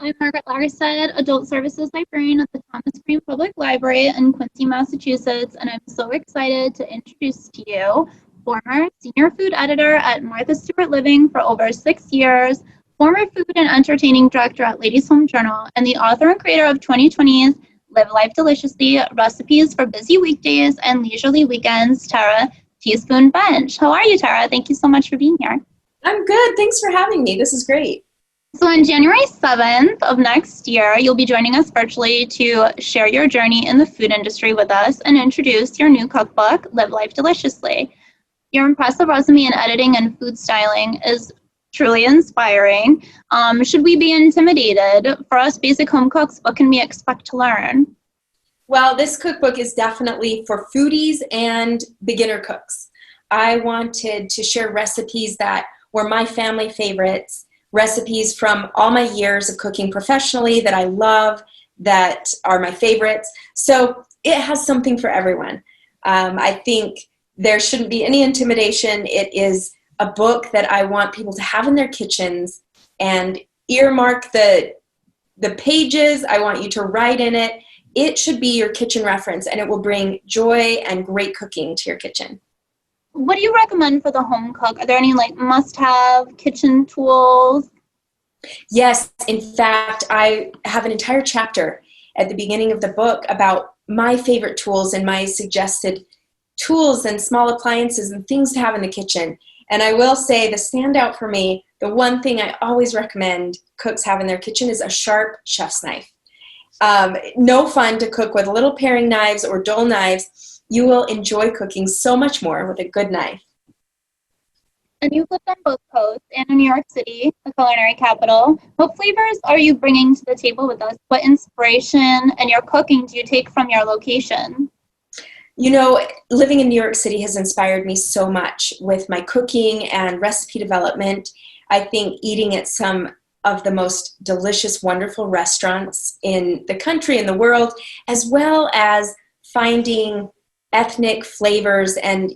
I'm Margaret Lagerstedt, Adult Services Librarian at the Thomas Green Public Library in Quincy, Massachusetts, and I'm so excited to introduce to you former Senior Food Editor at Martha Stewart Living for over 6 years, former Food and Entertaining Director at Ladies Home Journal, and the author and creator of 2020's Live Life Deliciously, Recipes for Busy Weekdays and Leisurely Weekends, Tara Teaspoon Bench. How are you, Tara? Thank you so much for being here. I'm good. Thanks for having me. This is great. So on January 7th of next year, you'll be joining us virtually to share your journey in the food industry with us and introduce your new cookbook, Live Life Deliciously. Your impressive resume in editing and food styling is truly inspiring. Should we be intimidated? For us basic home cooks, what can we expect to learn? Well, this cookbook is definitely for foodies and beginner cooks. I wanted to share recipes that were my family favorites, recipes from all my years of cooking professionally that I love, that are my favorites. So it has something for everyone. I think there shouldn't be any intimidation. It is a book that I want people to have in their kitchens and earmark the pages. I want you to write in it. It should be your kitchen reference, and it will bring joy and great cooking to your kitchen. What do you recommend for the home cook? Are there any must-have kitchen tools? Yes, in fact, I have an entire chapter at the beginning of the book about my favorite tools and my suggested tools and small appliances and things to have in the kitchen. And I will say the standout for me, the one thing I always recommend cooks have in their kitchen is a sharp chef's knife. No fun to cook with little paring knives or dull knives. You will enjoy cooking so much more with a good knife. And you've lived on both coasts and in New York City, the culinary capital. What flavors are you bringing to the table with us? What inspiration and your cooking do you take from your location? You know, living in New York City has inspired me so much with my cooking and recipe development. I think eating at some of the most delicious, wonderful restaurants in the country and the world, as well as finding ethnic flavors and,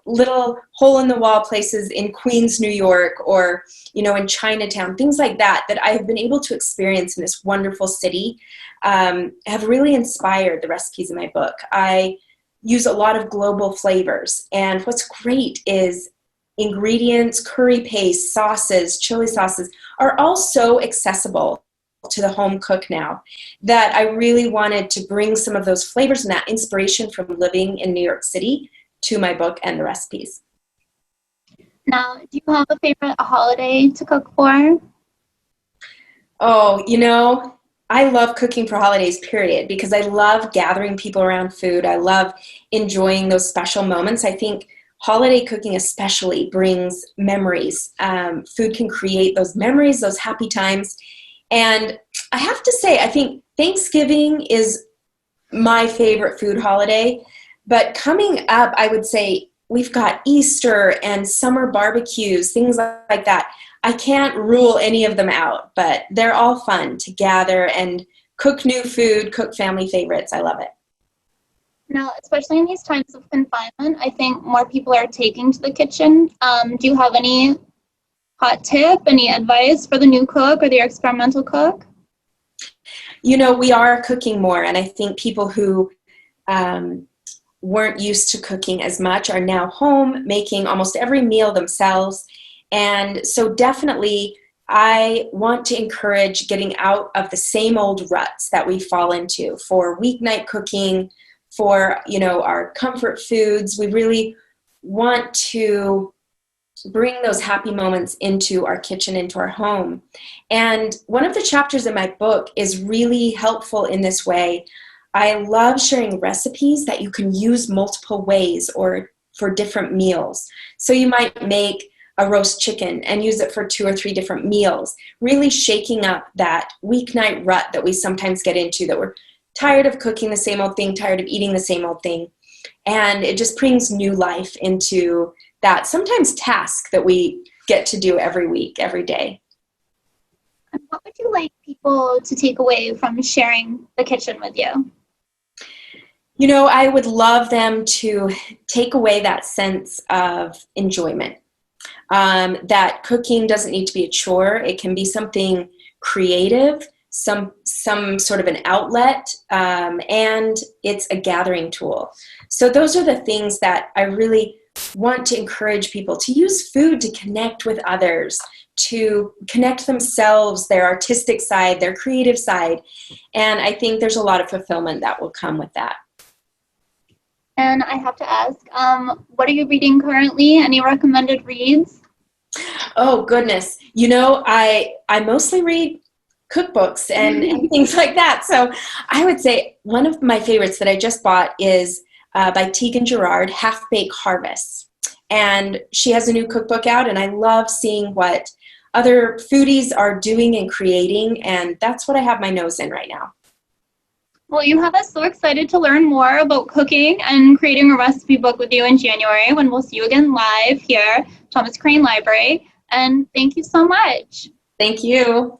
little hole-in-the-wall places in Queens, New York, or, in Chinatown, things like that I have been able to experience in this wonderful city, have really inspired the recipes in my book. I use a lot of global flavors, and what's great is ingredients, curry paste, sauces, chili sauces are all so accessible to the home cook now that I really wanted to bring some of those flavors and that inspiration from living in New York City to my book and the recipes. Now, do you have a favorite holiday to cook for? Oh, I love cooking for holidays, period, because I love gathering people around food. I love enjoying those special moments. I think holiday cooking especially brings memories. Food can create those memories, those happy times. And I have to say, I think Thanksgiving is my favorite food holiday. But coming up, I would say we've got Easter and summer barbecues, things like that. I can't rule any of them out, but they're all fun to gather and cook new food, cook family favorites. I love it. Now, especially in these times of confinement, I think more people are taking to the kitchen. Do you have any hot tip, any advice for the new cook or the experimental cook? We are cooking more, and I think people who weren't used to cooking as much are now home making almost every meal themselves. And so definitely I want to encourage getting out of the same old ruts that we fall into for weeknight cooking, for, our comfort foods. We really want to bring those happy moments into our kitchen, into our home. And one of the chapters in my book is really helpful in this way. I love sharing recipes that you can use multiple ways or for different meals. So you might make a roast chicken and use it for 2 or 3 different meals, really shaking up that weeknight rut that we sometimes get into, that we're tired of cooking the same old thing, tired of eating the same old thing. And it just brings new life into that sometimes task that we get to do every week, every day. And what would you like people to take away from sharing the kitchen with you? I would love them to take away that sense of enjoyment. That cooking doesn't need to be a chore. It can be something creative some sort of an outlet, and it's a gathering tool. So those are the things that I really want to encourage people to use food to connect with others, to connect themselves, their artistic side, their creative side. And I think there's a lot of fulfillment that will come with that. And I have to ask, what are you reading currently? Any recommended reads? Oh, goodness. You know, I mostly read cookbooks and things like that. So I would say one of my favorites that I just bought is by Tegan Gerard, Half-Baked Harvests. And she has a new cookbook out, and I love seeing what other foodies are doing and creating, and that's what I have my nose in right now. Well, you have us so excited to learn more about cooking and creating a recipe book with you in January, when we'll see you again live here, Thomas Crane Library. And thank you so much. Thank you.